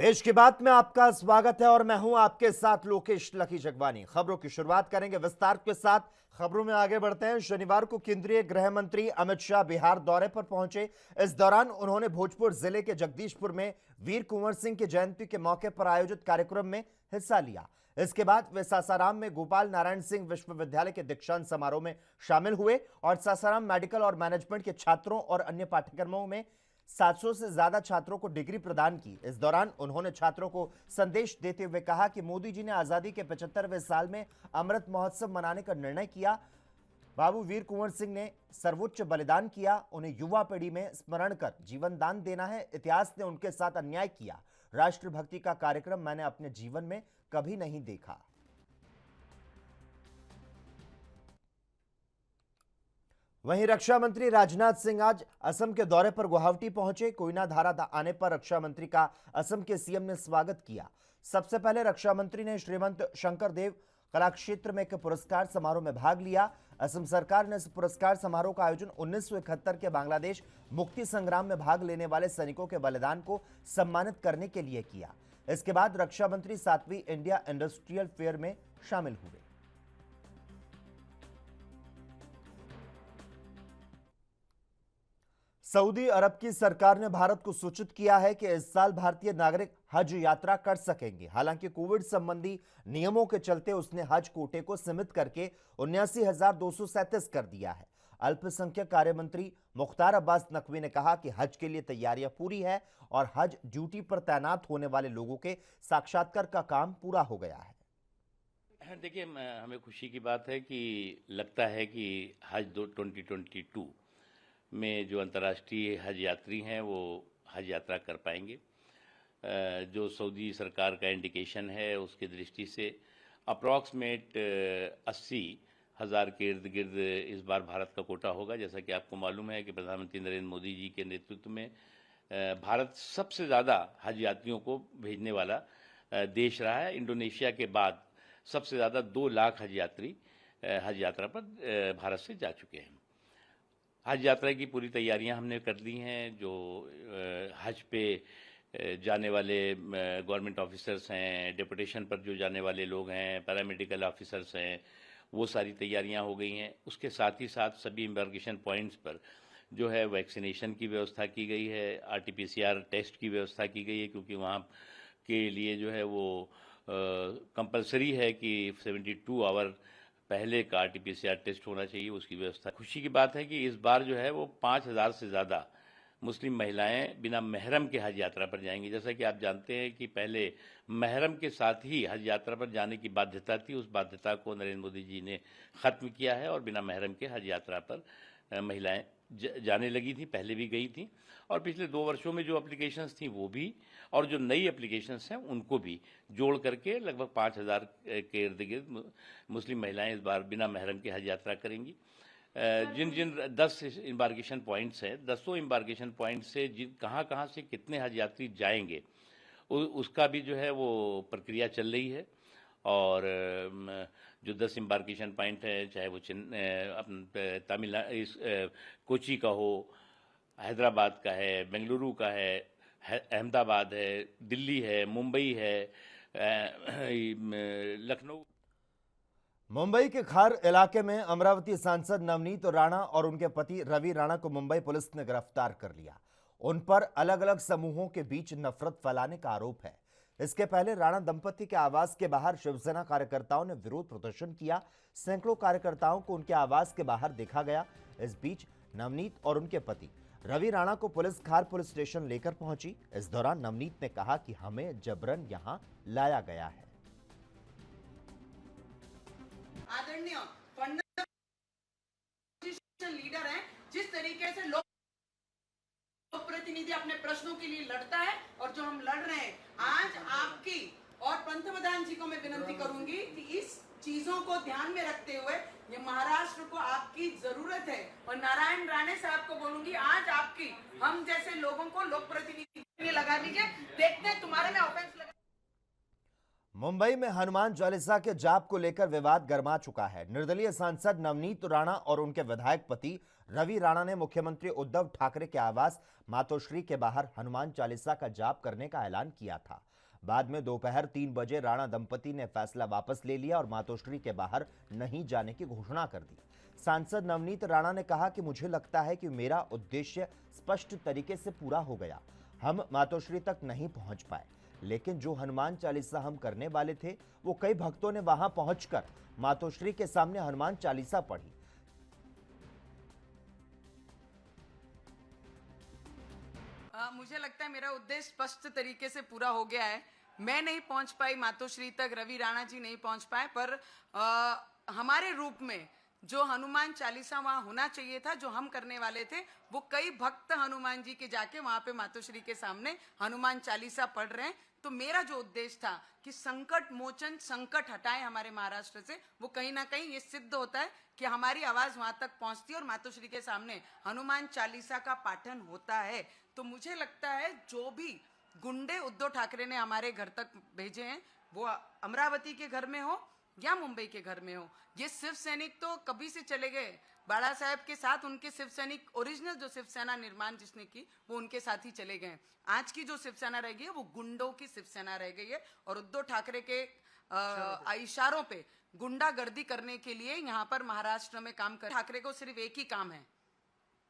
देश की बात में आपका स्वागत है और मैं हूं आपके साथ लोकेश लकी जगवानी। खबरों की शुरुआत करेंगे विस्तार के साथ। खबरों में आगे बढ़ते हैं। शनिवार को केंद्रीय गृह मंत्री अमित शाह बिहार दौरे पर पहुंचे। इस दौरान उन्होंने भोजपुर जिले के जगदीशपुर में वीर कुंवर सिंह की जयंती के मौके पर आयोजित कार्यक्रम में हिस्सा लिया। इसके बाद वे सासाराम में गोपाल नारायण सिंह विश्वविद्यालय के दीक्षांत समारोह में शामिल हुए और सासाराम मेडिकल और मैनेजमेंट के छात्रों और अन्य पाठ्यक्रमों में 700 से ज्यादा छात्रों को डिग्री प्रदान की। इस दौरान उन्होंने छात्रों को संदेश देते हुए कहा कि मोदी जी ने आजादी के 75वें साल में अमृत महोत्सव मनाने का निर्णय किया। बाबू वीर कुंवर सिंह ने सर्वोच्च बलिदान किया, उन्हें युवा पीढ़ी में स्मरण कर जीवन दान देना है। इतिहास ने उनके साथ अन्याय किया। राष्ट्रभक्ति का कार्यक्रम मैंने अपने जीवन में कभी नहीं देखा। वहीं रक्षा मंत्री राजनाथ सिंह आज असम के दौरे पर गुवाहाटी पहुंचे। कोयना धारा आने पर रक्षा मंत्री का असम के सीएम ने स्वागत किया। सबसे पहले रक्षा मंत्री ने श्रीमंत शंकर देव कलाक्षेत्र में एक पुरस्कार समारोह में भाग लिया। असम सरकार ने इस पुरस्कार समारोह का आयोजन 1971 के बांग्लादेश मुक्ति संग्राम में भाग लेने वाले सैनिकों के बलिदान को सम्मानित करने के लिए किया। इसके बाद रक्षा मंत्री 7वीं इंडिया इंडस्ट्रियल फेयर में शामिल हुए। सऊदी अरब की सरकार ने भारत को सूचित किया है कि इस साल भारतीय नागरिक हज यात्रा कर सकेंगे। हालांकि कोविड संबंधी नियमों के चलते उसने हज कोटे को सीमित करके 79,237 कर दिया है। अल्पसंख्यक कार्य मंत्री मुख्तार अब्बास नकवी ने कहा कि हज के लिए तैयारियां पूरी है और हज ड्यूटी पर तैनात होने वाले लोगों के साक्षात्कार का काम पूरा हो गया है। देखिए, हमें खुशी की बात है कि लगता है कि हज 2022 में जो अंतर्राष्ट्रीय हज यात्री हैं वो हज यात्रा कर पाएंगे। जो सऊदी सरकार का इंडिकेशन है उसकी दृष्टि से अप्रॉक्सीमेट 80,000 के इर्द गिर्द इस बार भारत का कोटा होगा। जैसा कि आपको मालूम है कि प्रधानमंत्री नरेंद्र मोदी जी के नेतृत्व में भारत सबसे ज़्यादा हज यात्रियों को भेजने वाला देश रहा है। इंडोनेशिया के बाद सबसे ज़्यादा 2 लाख हज यात्री हज यात्रा पर भारत से जा चुके हैं। हज यात्रा की पूरी तैयारियां हमने कर ली हैं। जो हज पे जाने वाले गवर्नमेंट ऑफिसर्स हैं, डिपुटेशन पर जो जाने वाले लोग हैं, पैरामेडिकल ऑफिसर्स हैं, वो सारी तैयारियां हो गई हैं। उसके साथ ही साथ सभी इम्बार्केशन पॉइंट्स पर जो है वैक्सीनेशन की व्यवस्था की गई है, RT-PCR टेस्ट की व्यवस्था की गई है, क्योंकि वहाँ के लिए जो है वो कंपलसरी है कि 72 आवर पहले का RT-PCR टेस्ट होना चाहिए, उसकी व्यवस्था। खुशी की बात है कि इस बार जो है वो 5,000 से ज़्यादा मुस्लिम महिलाएं बिना महरम के हज यात्रा पर जाएंगी। जैसा कि आप जानते हैं कि पहले महरम के साथ ही हज यात्रा पर जाने की बाध्यता थी, उस बाध्यता को नरेंद्र मोदी जी ने ख़त्म किया है और बिना महरम के हज यात्रा पर महिलाएं जाने लगी थी, पहले भी गई थी। और पिछले 2 वर्षों में जो एप्लीकेशंस थी वो भी, और जो नई एप्लीकेशंस हैं उनको भी जोड़ करके लगभग 5,000 के इर्द गिर्द मुस्लिम महिलाएं इस बार बिना महरम के हज यात्रा करेंगी। जिन जिन 10 इम्बार्केशन पॉइंट्स हैं, 10 इम्बार्केशन पॉइंट से कहाँ से कितने हज यात्री जाएंगे उसका भी जो है वो प्रक्रिया चल रही है। और जो 10 इम्बार्केशन पॉइंट है, चाहे वो तमिलनाडु कोची का हो, हैदराबाद का है, बेंगलुरु का है, अहमदाबाद है, दिल्ली है, मुंबई है, लखनऊ। मुंबई के खार इलाके में अमरावती सांसद नवनीत राणा और उनके पति रवि राणा को मुंबई पुलिस ने गिरफ्तार कर लिया। उन पर अलग अलग समूहों के बीच नफरत फैलाने का आरोप है। इसके पहले राणा दंपति के आवास के बाहर शिवसेना कार्यकर्ताओं ने विरोध प्रदर्शन किया। सैकड़ों कार्यकर्ताओं को उनके आवास के बाहर देखा गया। इस बीच नवनीत और उनके पति रवि राणा को पुलिस खार पुलिस स्टेशन लेकर पहुंची। इस दौरान नवनीत ने कहा कि हमें जबरन यहां लाया गया है। आदरणीय फंडामेंटल लीडर हैं, जिस तरीके से लोक प्रतिनिधि अपने प्रश्नों के लिए लड़ता है और जो हम लड़ रहे हैं आज, आपकी और पंतप्रधान जी को मैं विनती करूंगी कि इस चीजों को ध्यान में रखते हुए ये महाराष्ट्र को आपकी जरूरत है। और नारायण राणे साहब को बोलूंगी, आज आपकी हम जैसे लोगों को लोक प्रतिनिधि लगा दीजिए, देखते हैं तुम्हारे में ऑफेंस लगा। मुंबई में हनुमान चालीसा के जाप को लेकर विवाद गर्मा चुका है। निर्दलीय सांसद नवनीत राणा और उनके विधायक पति रवि राणा ने मुख्यमंत्री उद्धव ठाकरे के आवास मातोश्री के बाहर हनुमान चालीसा का जाप करने का ऐलान किया था। बाद में दोपहर 3 बजे राणा दंपति ने फैसला वापस ले लिया और मातोश्री के बाहर नहीं जाने की घोषणा कर दी। सांसद नवनीत राणा ने कहा कि मुझे लगता है कि मेरा उद्देश्य स्पष्ट तरीके से पूरा हो गया। हम मातोश्री तक नहीं पहुंच पाए, लेकिन जो हनुमान चालीसा हम करने वाले थे वो कई भक्तों ने वहां पहुंचकर मातोश्री के सामने हनुमान चालीसा पढ़ी। मुझे लगता है मेरा उद्देश्य स्पष्ट तरीके से पूरा हो गया है। मैं नहीं पहुंच पाई मातोश्री तक, रवि राणा जी नहीं पहुंच पाए, पर हमारे रूप में जो हनुमान चालीसा वहां होना चाहिए था, जो हम करने वाले थे, वो कई भक्त हनुमान जी के जाके वहां पे मातोश्री के सामने हनुमान चालीसा पढ़ रहे हैं। तो मेरा जो उद्देश्य था कि संकट मोचन, संकट हटाए हमारे महाराष्ट्र से, वो कहीं ना कहीं ये सिद्ध होता है कि हमारी आवाज वहां तक पहुंचती है और मातोश्री के सामने हनुमान चालीसा का पाठन होता है। तो मुझे लगता है जो भी गुंडे उद्धव ठाकरे ने हमारे घर तक भेजे हैं, वो अमरावती के घर में हो या मुंबई के घर में हो, ये शिव सैनिक तो कभी से चले गए। बाला साहेब के साथ उनके शिव सैनिक, ओरिजिनल जो शिवसेना निर्माण जिसने की, वो उनके साथ ही चले गए। आज की जो शिवसेना रह गई है वो गुंडों की शिवसेना रह गई है और उद्धव ठाकरे के इशारों पे गुंडागर्दी करने के लिए यहाँ पर महाराष्ट्र में काम कर। ठाकरे को सिर्फ एक ही काम है,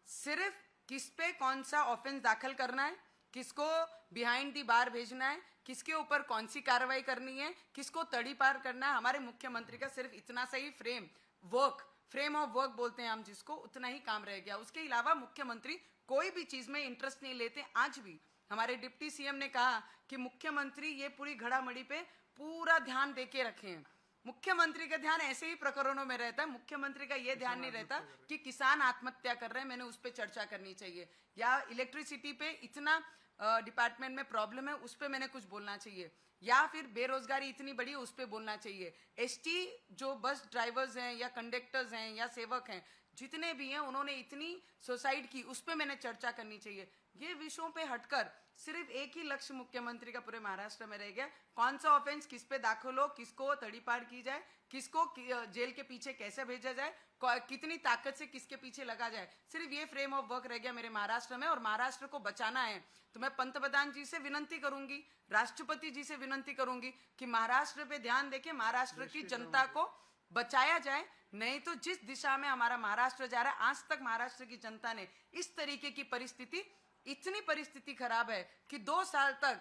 सिर्फ किस पे कौन सा ऑफेंस दाखिल करना है, किसको बिहाइंड दी बार भेजना है, किसके ऊपर कौन सी कार्रवाई करनी है, किसको तड़ी पार करना है। हमारे मुख्यमंत्री का सिर्फ इतना सही फ्रेम ऑफ वर्क बोलते हैं हम जिसको, उतना ही काम रह गया। उसके अलावा मुख्यमंत्री कोई भी चीज में इंटरेस्ट नहीं लेते। आज भी हमारे डिप्टी सीएम ने कहा कि मुख्यमंत्री ये पूरी घड़ामड़ी पे पूरा ध्यान देके रखे हैं। मुख्यमंत्री का ध्यान ऐसे ही प्रकरणों में रहता है। मुख्यमंत्री का ये ध्यान नहीं रहता कि किसान आत्महत्या कर रहे हैं, मैंने उस पर चर्चा करनी चाहिए, या इलेक्ट्रिसिटी पे इतना डिपार्टमेंट में प्रॉब्लम है, उस पर मैंने कुछ बोलना चाहिए, या फिर बेरोजगारी इतनी बड़ी है उस पर बोलना चाहिए। एसटी जो बस ड्राइवर्स हैं या कंडक्टर्स हैं या सेवक हैं, जितने भी हैं, उन्होंने इतनी सुसाइड की, उस पर मैंने चर्चा करनी चाहिए। ये विषयों पे हटकर सिर्फ एक ही लक्ष्य मुख्यमंत्री का पूरे महाराष्ट्र में रह गया, कौन सा ऑफेंस किस पे दाखिल हो, किसको तड़ीपार की जाए, किसको जेल के पीछे कैसे भेजा जाए, कितनी ताकत से किसके पीछे लगा जाए। सिर्फ ये फ्रेम ऑफ वर्क रह गया मेरे महाराष्ट्र में। और महाराष्ट्र को बचाना है तो मैं पंतप्रधान जी से विनंती करूंगी, राष्ट्रपति जी से विनंती करूंगी कि महाराष्ट्र पे ध्यान देके महाराष्ट्र की जनता को बचाया जाए। नहीं तो जिस दिशा में हमारा महाराष्ट्र जा रहा है, आज तक महाराष्ट्र की जनता ने इस तरीके की परिस्थिति, इतनी परिस्थिति खराब है कि 2 साल तक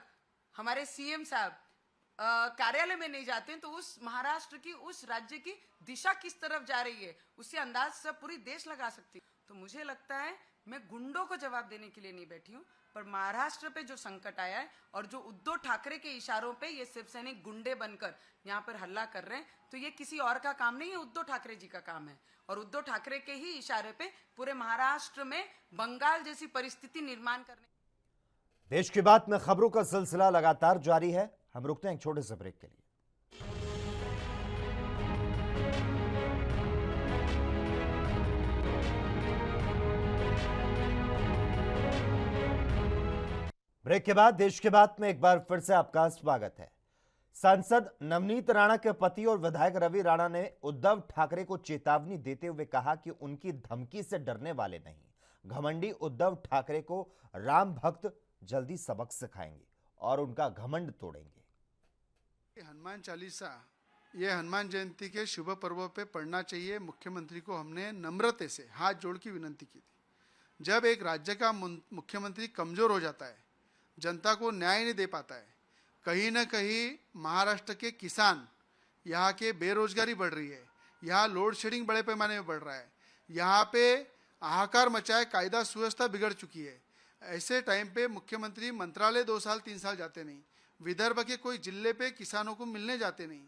हमारे सीएम साहब कार्यालय में नहीं जाते हैं, तो उस महाराष्ट्र की, उस राज्य की दिशा किस तरफ जा रही है उससे अंदाज सब पूरी देश लगा सकती। तो मुझे लगता है मैं गुंडों को जवाब देने के लिए नहीं बैठी हूँ, पर महाराष्ट्र पे जो संकट आया है और जो उद्धव ठाकरे के इशारों पे ये शिवसैनिक गुंडे बनकर यहाँ पर हल्ला कर रहे हैं, तो ये किसी और का काम नहीं है, उद्धव ठाकरे जी का काम है। और उद्धव ठाकरे के ही इशारे पे पूरे महाराष्ट्र में बंगाल जैसी परिस्थिति निर्माण करने। देश की बात में खबरों का सिलसिला लगातार जारी है। हम रुकते हैं एक छोटे से ब्रेक के लिए। ब्रेक के बाद देश की बात में एक बार फिर से आपका स्वागत है। सांसद नवनीत राणा के पति और विधायक रवि राणा ने उद्धव ठाकरे को चेतावनी देते हुए कहा कि उनकी धमकी से डरने वाले नहीं। घमंडी उद्धव ठाकरे को राम भक्त जल्दी सबक सिखाएंगे और उनका घमंड तोड़ेंगे। हनुमान चालीसा ये हनुमान जयंती के शुभ पर्वों पे पढ़ना चाहिए। मुख्यमंत्री को हमने नम्रता से हाथ जोड़ की विनंती की थी। जब एक राज्य का मुख्यमंत्री कमजोर हो जाता है, जनता को न्याय नहीं दे पाता है, कहीं ना कहीं महाराष्ट्र के किसान, यहाँ के बेरोजगारी बढ़ रही है, यहाँ लोड शेडिंग बड़े पैमाने में बढ़ रहा है, यहाँ पे हाहाकार मचाए, कायदा सुव्यवस्था बिगड़ चुकी है। ऐसे टाइम पे मुख्यमंत्री मंत्रालय 2 साल 3 साल जाते नहीं, विदर्भ के कोई जिले पे किसानों को मिलने जाते नहीं,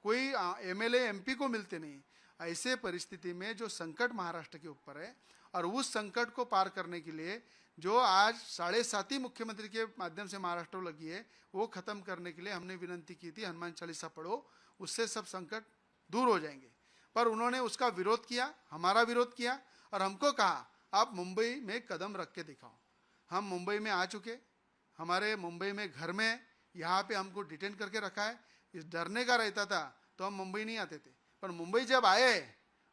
कोई एमएलए एमपी को मिलते नहीं। ऐसे परिस्थिति में जो संकट महाराष्ट्र के ऊपर है और उस संकट को पार करने के लिए जो आज 7.5 मुख्यमंत्री के माध्यम से महाराष्ट्र लगी है, वो खत्म करने के लिए हमने विनंती की थी, हनुमान चालीसा पढ़ो, उससे सब संकट दूर हो जाएंगे। पर उन्होंने उसका विरोध किया, हमारा विरोध किया और हमको कहा आप मुंबई में कदम रख के दिखाओ। हम मुंबई में आ चुके, हमारे मुंबई में घर में यहाँ पे हमको डिटेन करके रखा है। इस डरने का रहता था तो हम मुंबई नहीं आते थे, पर मुंबई जब आए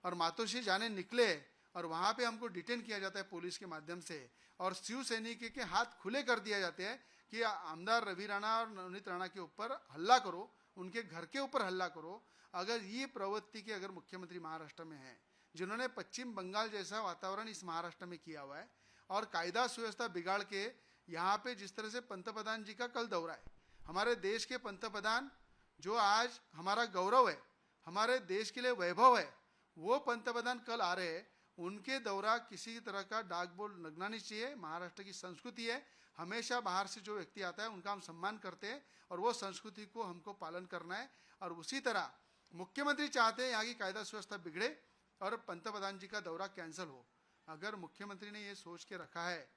और मातोश्री जाने निकले और वहाँ पे हमको डिटेन किया जाता है पुलिस के माध्यम से और शिव सैनिक के हाथ खुले कर दिया जाते हैं कि आमदार रवि राणा और नवनीत राणा के ऊपर हल्ला करो, उनके घर के ऊपर हल्ला करो। अगर ये प्रवृत्ति के अगर मुख्यमंत्री महाराष्ट्र में है, जिन्होंने पश्चिम बंगाल जैसा वातावरण इस महाराष्ट्र में किया हुआ है और कायदा सुव्यवस्था बिगाड़ के यहाँ पे जिस तरह से पंतप्रधान जी का कल दौरा है, हमारे देश के पंतप्रधान जो आज हमारा गौरव है, हमारे देश के लिए वैभव है, वो पंतप्रधान कल आ रहे हैं। उनके दौरा किसी तरह का डाक बोर्ड लगना नहीं चाहिए। महाराष्ट्र की संस्कृति है, हमेशा बाहर से जो व्यक्ति आता है उनका हम सम्मान करते हैं और वो संस्कृति को हमको पालन करना है। और उसी तरह मुख्यमंत्री चाहते हैं यहाँ की कायदा सुव्यवस्था बिगड़े और पंतप्रधान जी का दौरा कैंसिल हो। अगर मुख्यमंत्री ने ये सोच के रखा है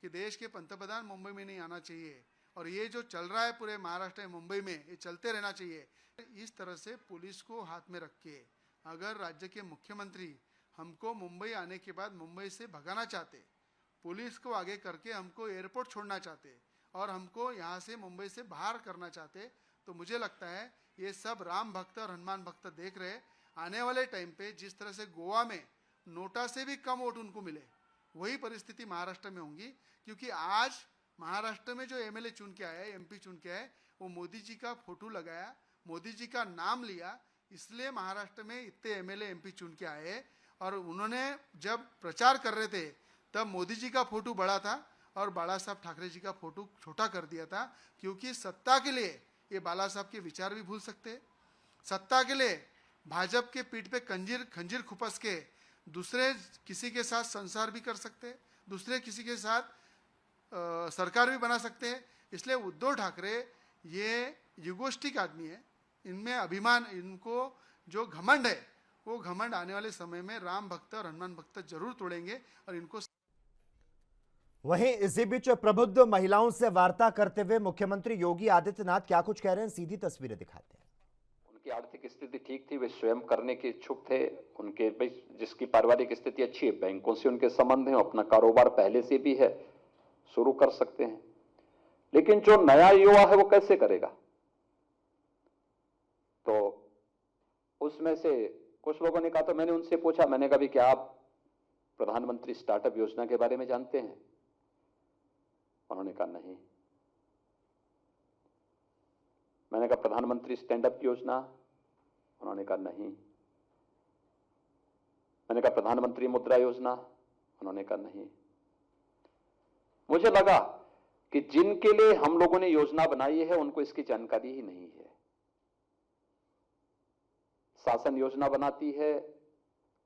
कि देश के पंतप्रधान मुंबई में नहीं आना चाहिए और ये जो चल रहा है पूरे महाराष्ट्र में, मुंबई में, ये चलते रहना चाहिए, इस तरह से पुलिस को हाथ में रख के अगर राज्य के मुख्यमंत्री हमको मुंबई आने के बाद मुंबई से भगाना चाहते, पुलिस को आगे करके हमको एयरपोर्ट छोड़ना चाहते और हमको यहाँ से मुंबई से बाहर करना चाहते, तो मुझे लगता है ये सब राम भक्त और हनुमान भक्त देख रहे। आने वाले टाइम पे जिस तरह से गोवा में नोटा से भी कम वोट उनको मिले, वही परिस्थिति महाराष्ट्र में होंगी। क्योंकि आज महाराष्ट्र में जो एमएलए चुन के आया है, एमपी चुन के आए, वो मोदी जी का फोटो लगाया, मोदी जी का नाम लिया, इसलिए महाराष्ट्र में इतने एमएलए एमपी चुन के आए। और उन्होंने जब प्रचार कर रहे थे तब मोदी जी का फोटो बड़ा था और बाला साहब ठाकरे जी का फोटो छोटा कर दिया था, क्योंकि सत्ता के लिए ये बाला साहब के विचार भी भूल सकते, सत्ता के लिए भाजपा के पीठ पे खंजीर खुपस के दूसरे किसी के साथ संसार भी कर सकते, दूसरे किसी के साथ सरकार भी बना सकते हैं। इसलिए उद्धव ठाकरे ये युगोष्टिक आदमी है, इनमें अभिमान, इनको जो घमंड है वो घमंड आने वाले समय में राम भक्त और हनुमान भक्त जरूर तोड़ेंगे और इनको। वहीं इसी बीच प्रबुद्ध महिलाओं से वार्ता करते हुए मुख्यमंत्री योगी आदित्यनाथ क्या कुछ कह रहे हैं, सीधी तस्वीरें दिखाते हैं। उनकी आर्थिक स्थिति ठीक थी, वे स्वयं करने के इच्छुक थे। उनके जिसकी पारिवारिक स्थिति अच्छी है, बैंकों से उनके संबंध हैं, अपना कारोबार पहले से भी है, शुरू कर सकते हैं। लेकिन जो नया युवा है वो कैसे करेगा? तो उसमें से कुछ लोगों ने कहा, तो मैंने उनसे पूछा, मैंने कहा भी क्या आप प्रधानमंत्री स्टार्टअप योजना के बारे में जानते हैं? उन्होंने कहा नहीं। मैंने कहा प्रधानमंत्री स्टैंड अप योजना? उन्होंने कहा नहीं। मैंने कहा प्रधानमंत्री मुद्रा योजना? उन्होंने कहा नहीं। मुझे लगा कि जिनके लिए हम लोगों ने योजना बनाई है उनको इसकी जानकारी ही नहीं है। शासन योजना बनाती है,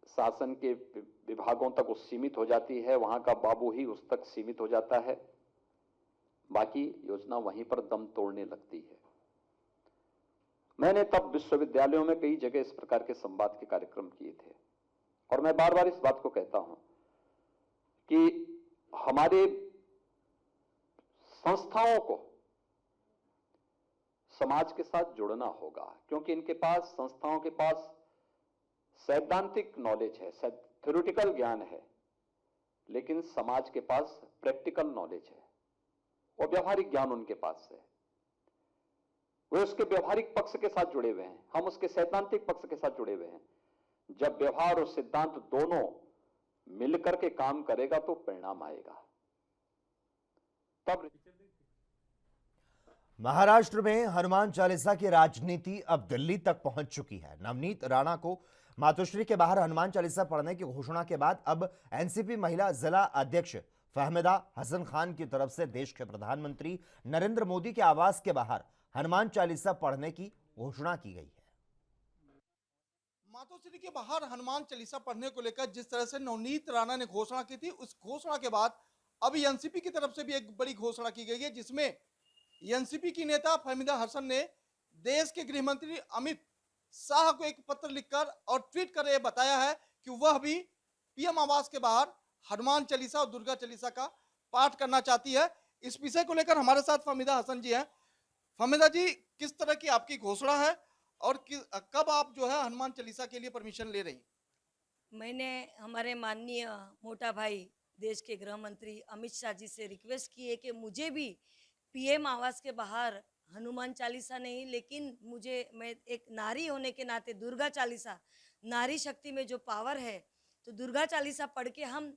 शासन के विभागों तक वो सीमित हो जाती है, वहां का बाबू ही उस तक सीमित हो जाता है, बाकी योजना वहीं पर दम तोड़ने लगती है। मैंने तब विश्वविद्यालयों में कई जगह इस प्रकार के संवाद के कार्यक्रम किए थे और मैं बार बार इस बात को कहता हूं कि हमारे संस्थाओं को समाज के साथ जुड़ना होगा, क्योंकि इनके पास, संस्थाओं के पास सैद्धांतिक नॉलेज है, थ्योरेटिकल ज्ञान है, लेकिन समाज के पास प्रैक्टिकल नॉलेज है और व्यवहारिक ज्ञान उनके पास है। वे उसके व्यवहारिक पक्ष के साथ जुड़े हुए हैं, हम उसके सैद्धांतिक पक्ष के साथ जुड़े हुए हैं। जब व्यवहार और सिद्धांत दोनों मिलकर के काम करेगा तो परिणाम आएगा। तब महाराष्ट्र में हनुमान चालीसा की राजनीति अब दिल्ली तक पहुंच चुकी है। नवनीत राणा को मातोश्री के बाहर हनुमान चालीसा पढ़ने की घोषणा के बाद अब एनसीपी महिला जिला अध्यक्ष फहमिदा हसन खान की तरफ से देश के प्रधानमंत्री नरेंद्र मोदी के आवास के बाहर हनुमान चालीसा पढ़ने की घोषणा की गई है। मातोश्री के बाहर हनुमान चालीसा पढ़ने को लेकर जिस तरह से नवनीत राणा ने घोषणा की थी, उस घोषणा के बाद अभी एनसीपी की तरफ से भी एक बड़ी घोषणा की गई है, जिसमें एनसीपी की नेता फहमिदा हसन ने देश के गृह मंत्री अमित शाह को एक पत्र लिखकर और ट्वीट कर यह बताया है कि वह भी पीएम आवास के बाहर हनुमान चालीसा और दुर्गा चालीसा का पाठ करना चाहती है। इस विषय को लेकर हमारे साथ फहमिदा हसन जी हैं। फहमिदा जी, किस तरह की आपकी घोषणा है और कब आप जो है हनुमान चालीसा के लिए परमिशन ले रही? मैंने हमारे माननीय मोटा भाई देश के गृह मंत्री अमित शाह जी से रिक्वेस्ट की है कि मुझे भी पीएम आवास के बाहर हनुमान चालीसा नहीं, लेकिन मैं एक नारी होने के नाते दुर्गा चालीसा, नारी शक्ति में जो पावर है, तो दुर्गा चालीसा पढ़ के हम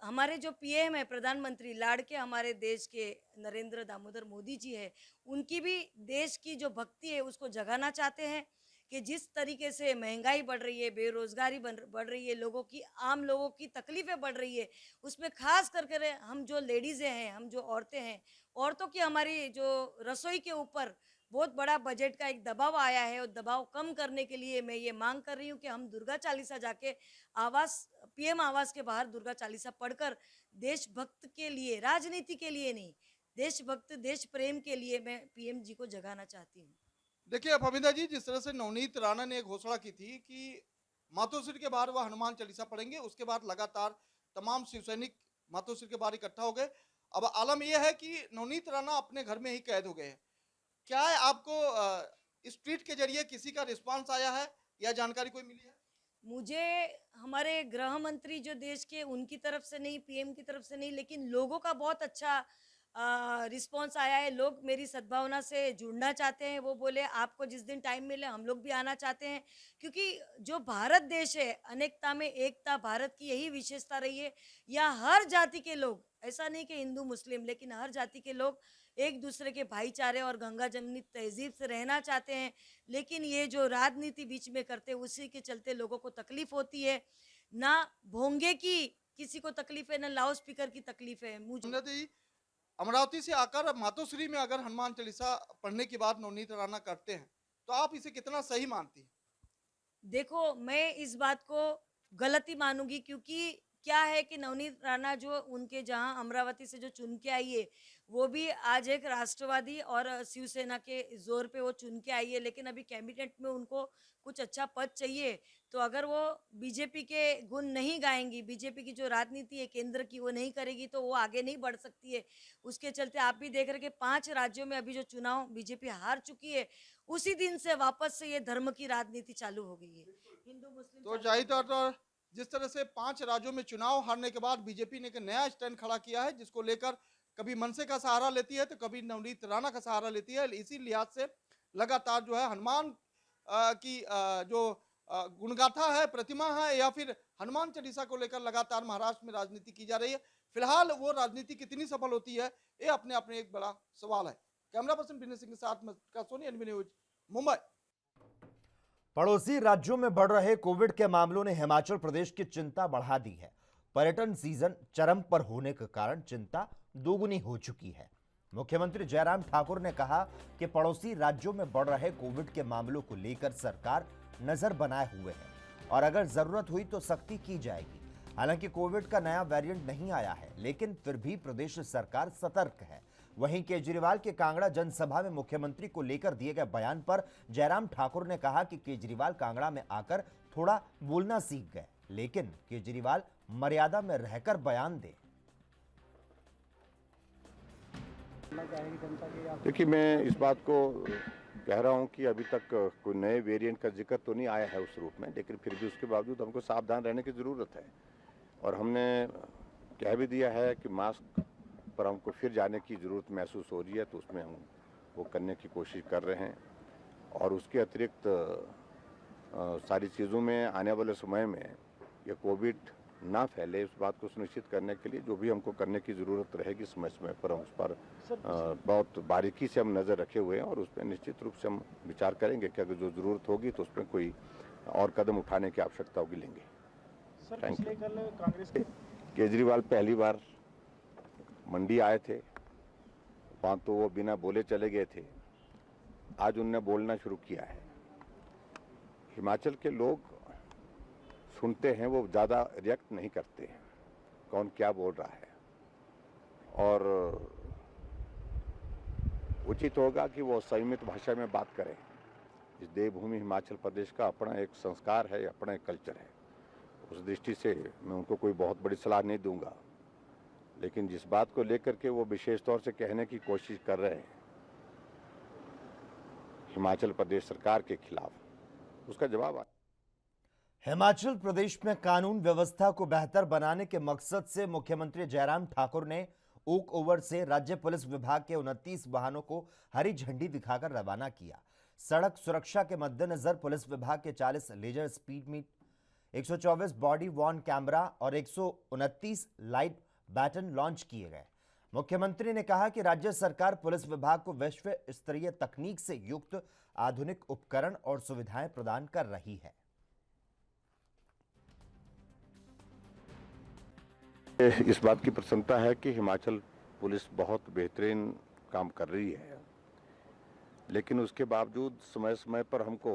हमारे जो पीएम है, प्रधानमंत्री लाड़के हमारे देश के नरेंद्र दामोदर मोदी जी है, उनकी भी देश की जो भक्ति है उसको जगाना चाहते हैं कि जिस तरीके से महंगाई बढ़ रही है, बेरोजगारी बढ़ रही है, आम लोगों की तकलीफें बढ़ रही है, उसमें खास करके हम जो लेडीज़ें हैं, हम जो औरतें हैं, औरतों की हमारी जो रसोई के ऊपर बहुत बड़ा बजट का एक दबाव आया है और दबाव कम करने के लिए मैं ये मांग कर रही हूँ कि हम दुर्गा चालीसा जाके आवास पीएम आवास के बाहर दुर्गा चालीसा पढ़कर देशभक्त के लिए, राजनीति के लिए नहीं, देशभक्त देश प्रेम के लिए मैं पीएम जी को जगाना चाहती हूँ। देखिए फमीदा जी, जिस तरह से नवनीत राणा ने घोषणा की थी कि मातोश्री के बाहर वह हनुमान चालीसा पढ़ेंगे, उसके बाद लगातार तमाम शिव सैनिक मातोश्री के बाहर इकट्ठा हो गए। अब आलम यह है कि नवनीत राणा अपने घर में ही कैद हो गए हैं। क्या है आपको इस ट्वीट के जरिए किसी का रिस्पांस आया है या जानकारी कोई मिली है? मुझे हमारे गृह मंत्री जो देश के, उनकी तरफ से नहीं, पीएम की तरफ से नहीं, लेकिन लोगों का बहुत अच्छा रिस्पांस आया है। लोग मेरी सद्भावना से जुड़ना चाहते हैं। वो बोले आपको जिस दिन टाइम मिले हम लोग भी आना चाहते हैं, क्योंकि जो भारत देश है, अनेकता में एकता, भारत की यही विशेषता रही है। यहाँ हर जाति के लोग, ऐसा नहीं कि हिंदू मुस्लिम, लेकिन हर जाति के लोग एक दूसरे के भाईचारे और गंगा जमनी तहजीब से रहना चाहते हैं। लेकिन ये जो राजनीति बीच में करते हैं, उसी के चलते लोगों को तकलीफ होती है। ना भोंगे की किसी को तकलीफ है, ना लाउड स्पीकर की तकलीफ है। फमीदा जी, अमरावती से आकर मातोश्री में अगर हनुमान चालीसा पढ़ने की बात नवनीत राणा करते हैं, तो आप इसे कितना सही मानती हैं? देखो, मैं इस बात को गलत ही मानूंगी, क्योंकि क्या है कि नवनीत राणा जो उनके जहां अमरावती से जो चुन के आई है, वो भी आज एक राष्ट्रवादी और शिवसेना के जोर पे वो चुन के आई है, लेकिन अभी कैबिनेट में उनको कुछ अच्छा पद चाहिए। तो अगर वो बीजेपी के गुण नहीं गाएंगी, बीजेपी की जो राजनीति है केंद्र की वो नहीं करेगी, तो वो आगे नहीं बढ़ सकती है। उसके चलते आप भी देख रहे कि 5 राज्यों में अभी जो चुनाव बीजेपी हार चुकी है, उसी दिन से वापस से ये धर्म की राजनीति चालू हो गई है। हिंदू मुस्लिम तो चालू जाहिर हो तौर गई है। पर जिस तरह से 5 राज्यों में चुनाव हारने के बाद बीजेपी ने एक नया स्टैंड खड़ा किया है, जिसको लेकर कभी मनसे का सहारा लेती है तो कभी नवनीत राणा का सहारा लेती है। इसी लिहाज से लगातार जो है हनुमान की जो गुणगाथा है, प्रतिमा है, या फिर हनुमान चालीसा को लेकर लगातार महाराष्ट्र में राजनीति की जा रही है। फिलहाल वो राजनीति कितनी सफल होती है, ये अपने आप में एक बड़ा सवाल है। कैमरा पर्सन विनय सिंह के साथ में सोनी, एनबी न्यूज, मुंबई। पड़ोसी राज्यों में बढ़ रहे कोविड के मामलों ने हिमाचल प्रदेश की चिंता बढ़ा दी है। पर्यटन सीजन चरम पर होने के कारण चिंता दोगुनी हो चुकी है। मुख्यमंत्री जयराम ठाकुर ने कहा कि पड़ोसी राज्यों में बढ़ रहे कोविड के मामलों को लेकर सरकार नजर बनाए हुए है और अगर जरूरत हुई तो सख्ती की जाएगी। हालांकि कोविड का नया वेरिएंट नहीं आया है, लेकिन फिर भी प्रदेश सरकार सतर्क है। वहीं केजरीवाल के कांगड़ा जनसभा में मुख्यमंत्री को लेकर दिए गए बयान पर जयराम ठाकुर ने कहा कि केजरीवाल कांगड़ा में आकर थोड़ा बोलना सीख गए, लेकिन केजरीवाल मर्यादा में रहकर बयान दे। देखिए, मैं इस बात को कह रहा हूं कि अभी तक कोई नए वेरिएंट का जिक्र तो नहीं आया है उस रूप में, लेकिन फिर भी उसके बावजूद हमको सावधान रहने की ज़रूरत है। और हमने कह भी दिया है कि मास्क पर हमको फिर जाने की ज़रूरत महसूस हो रही है, तो उसमें हम वो करने की कोशिश कर रहे हैं। और उसके अतिरिक्त सारी चीज़ों में आने वाले समय में ये कोविड ना फैले, उस बात को सुनिश्चित करने के लिए जो भी हमको करने की ज़रूरत रहेगी समय समय पर हम उस पर बहुत बारीकी से हम नज़र रखे हुए हैं और उस पर निश्चित रूप से हम विचार करेंगे कि अगर जो ज़रूरत होगी तो उस पर कोई और कदम उठाने की आवश्यकता होगी, लेंगे। Thank you. कांग्रेस के केजरीवाल पहली बार मंडी आए थे, वहाँ तो वो बिना बोले चले गए थे। आज उनने बोलना शुरू किया है। हिमाचल के लोग सुनते हैं, वो ज़्यादा रिएक्ट नहीं करते हैं कौन क्या बोल रहा है, और उचित होगा कि वो संयमित भाषा में बात करें। इस देवभूमि हिमाचल प्रदेश का अपना एक संस्कार है, अपना एक कल्चर है। उस दृष्टि से मैं उनको कोई बहुत बड़ी सलाह नहीं दूंगा, लेकिन जिस बात को लेकर के वो विशेष तौर से कहने की कोशिश कर रहे हैं हिमाचल प्रदेश सरकार के खिलाफ, उसका जवाब आए। हिमाचल प्रदेश में कानून व्यवस्था को बेहतर बनाने के मकसद से मुख्यमंत्री जयराम ठाकुर ने ओक ओवर से राज्य पुलिस विभाग के 29 वाहनों को हरी झंडी दिखाकर रवाना किया। सड़क सुरक्षा के मद्देनजर पुलिस विभाग के 40 laser speed 124 body worn camera और 129 लाइट बैटन लॉन्च किए गए। मुख्यमंत्री ने कहा कि राज्य सरकार पुलिस विभाग को विश्व स्तरीय तकनीक से युक्त आधुनिक उपकरण और सुविधाएं प्रदान कर रही है। इस बात की प्रसन्नता है कि हिमाचल पुलिस बहुत बेहतरीन काम कर रही है, लेकिन उसके बावजूद समय समय पर हमको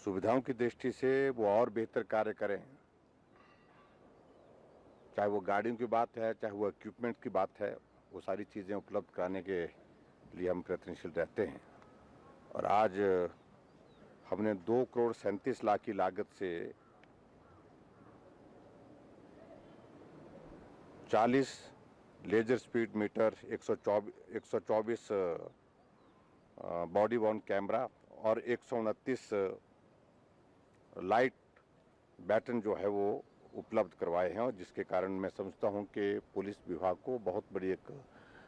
सुविधाओं की दृष्टि से वो और बेहतर कार्य करें। चाहे वो गाड़ियों की बात है, चाहे वो इक्विपमेंट की बात है, वो सारी चीज़ें उपलब्ध कराने के लिए हम प्रयत्नशील रहते हैं। और आज हमने 2 करोड़ 37 लाख की लागत से 40 laser speed meter, 124 body worn camera और 129 लाइट बैटन जो है वो उपलब्ध करवाए हैं, और जिसके कारण मैं समझता हूं कि पुलिस विभाग को बहुत बड़ी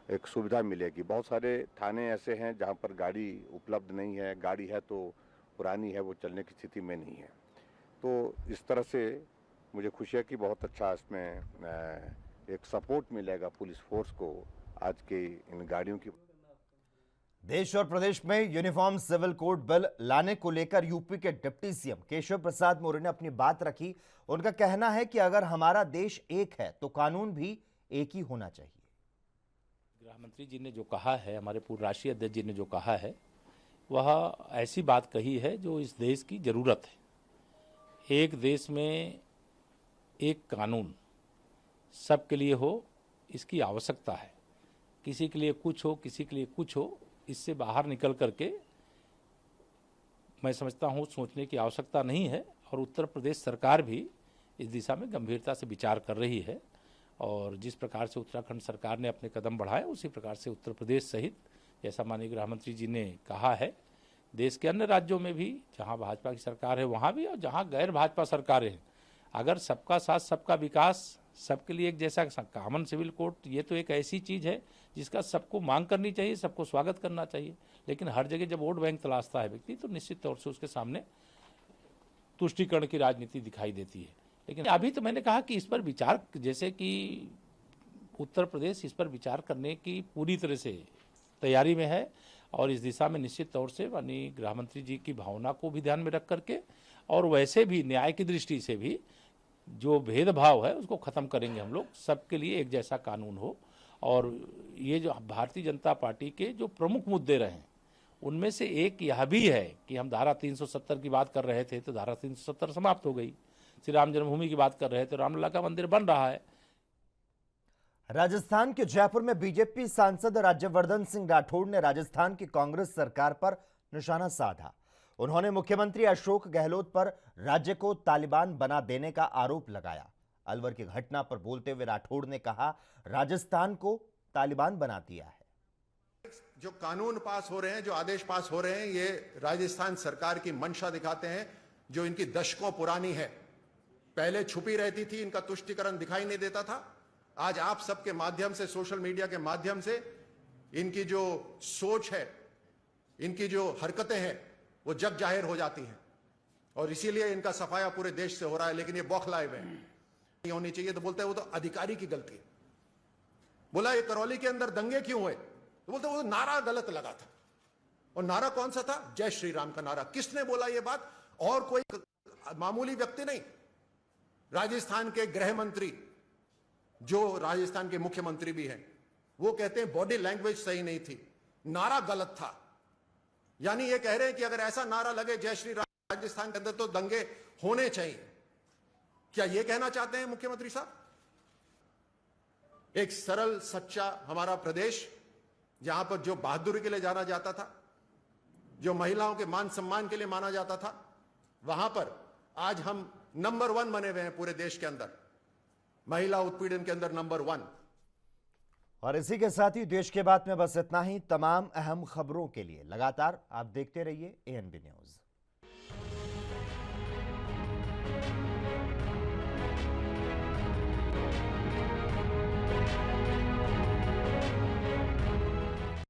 एक सुविधा मिलेगी। बहुत सारे थाने ऐसे हैं जहां पर गाड़ी उपलब्ध नहीं है, गाड़ी है तो पुरानी है, वो चलने की स्थिति में नहीं है। तो इस तरह से मुझे खुशी है कि बहुत अच्छा इसमें एक सपोर्ट मिलेगा पुलिस फोर्स को आज के इन गाड़ियों की। देश और प्रदेश में यूनिफॉर्म सिविल कोड बिल लाने को लेकर यूपी के डिप्टी सीएम केशव प्रसाद मौर्य ने अपनी बात रखी। उनका कहना है कि अगर हमारा देश एक है तो कानून भी एक ही होना चाहिए। गृह मंत्री जी ने जो कहा है, हमारे पूर्व राष्ट्रीय अध्यक्ष जी ने जो कहा है, वह ऐसी बात कही है जो इस देश की जरूरत है। एक देश में एक कानून सबके लिए हो, इसकी आवश्यकता है। किसी के लिए कुछ हो, किसी के लिए कुछ हो, इससे बाहर निकल करके मैं समझता हूँ सोचने की आवश्यकता नहीं है। और उत्तर प्रदेश सरकार भी इस दिशा में गंभीरता से विचार कर रही है, और जिस प्रकार से उत्तराखंड सरकार ने अपने कदम बढ़ाए, उसी प्रकार से उत्तर प्रदेश सहित, जैसा माननीय गृह मंत्री जी ने कहा है, देश के अन्य राज्यों में भी जहाँ भाजपा की सरकार है वहाँ भी, और जहाँ गैर भाजपा सरकारें हैं, अगर सबका साथ सबका विकास, सबके लिए एक जैसा कॉमन सिविल कोड, ये तो एक ऐसी चीज़ है जिसका सबको मांग करनी चाहिए, सबको स्वागत करना चाहिए। लेकिन हर जगह जब वोट बैंक तलाशता है व्यक्ति, तो निश्चित तौर से उसके सामने तुष्टीकरण की राजनीति दिखाई देती है। लेकिन अभी तो मैंने कहा कि इस पर विचार, जैसे कि उत्तर प्रदेश इस पर विचार करने की पूरी तरह से तैयारी में है, और इस दिशा में निश्चित तौर से माननीय गृह मंत्री जी की भावना को भी ध्यान में रख करके, और वैसे भी न्याय की दृष्टि से भी जो भेदभाव है उसको खत्म करेंगे हम लोग। सबके लिए एक जैसा कानून हो। और ये जो भारतीय जनता पार्टी के जो प्रमुख मुद्दे रहे, उनमें से एक यह भी है कि हम धारा 370 की बात कर रहे थे तो धारा 370 समाप्त हो गई। श्री राम जन्मभूमि की बात कर रहे थे, रामलला का मंदिर बन रहा है। राजस्थान के जयपुर में बीजेपी सांसद राज्यवर्धन सिंह राठौड़ ने राजस्थान की कांग्रेस सरकार पर निशाना साधा। उन्होंने मुख्यमंत्री अशोक गहलोत पर राज्य को तालिबान बना देने का आरोप लगाया। अलवर की घटना पर बोलते हुए राठौड़ ने कहा, राजस्थान को तालिबान बना दिया है। जो कानून पास हो रहे हैं, जो आदेश पास हो रहे हैं, ये राजस्थान सरकार की मंशा दिखाते हैं, जो इनकी दशकों पुरानी है। पहले छुपी रहती थी, इनका तुष्टीकरण दिखाई नहीं देता था। आज आप सबके माध्यम से, सोशल मीडिया के माध्यम से, इनकी जो सोच है, इनकी जो हरकतें हैं, वो जग जाहिर हो जाती हैं, और इसीलिए इनका सफाया पूरे देश से हो रहा है। लेकिन ये बौखलाए हुए हैं, नहीं होनी चाहिए। तो बोलते हैं वो तो अधिकारी की गलती है। बोला ये करौली के अंदर दंगे क्यों हुए, तो बोलते वो नारा गलत लगा था। और नारा कौन सा था? जय श्री राम का नारा। किसने बोला ये बात? और कोई मामूली व्यक्ति नहीं, राजस्थान के गृह मंत्री, जो राजस्थान के मुख्यमंत्री भी हैं, वो कहते हैं बॉडी लैंग्वेज सही नहीं थी, नारा गलत था। यानी ये कह रहे हैं कि अगर ऐसा नारा लगे जय श्री राम राजस्थान के अंदर तो दंगे होने चाहिए। क्या ये कहना चाहते हैं मुख्यमंत्री साहब? एक सरल सच्चा हमारा प्रदेश, जहां पर जो बहादुरी के लिए जाना जाता था, जो महिलाओं के मान सम्मान के लिए माना जाता था, वहां पर आज हम नंबर 1 बने हुए हैं पूरे देश के अंदर, महिला उत्पीड़न के अंदर नंबर 1। और इसी के साथ ही देश के बाद में बस इतना ही। तमाम अहम खबरों के लिए लगातार आप देखते रहिए ANB न्यूज।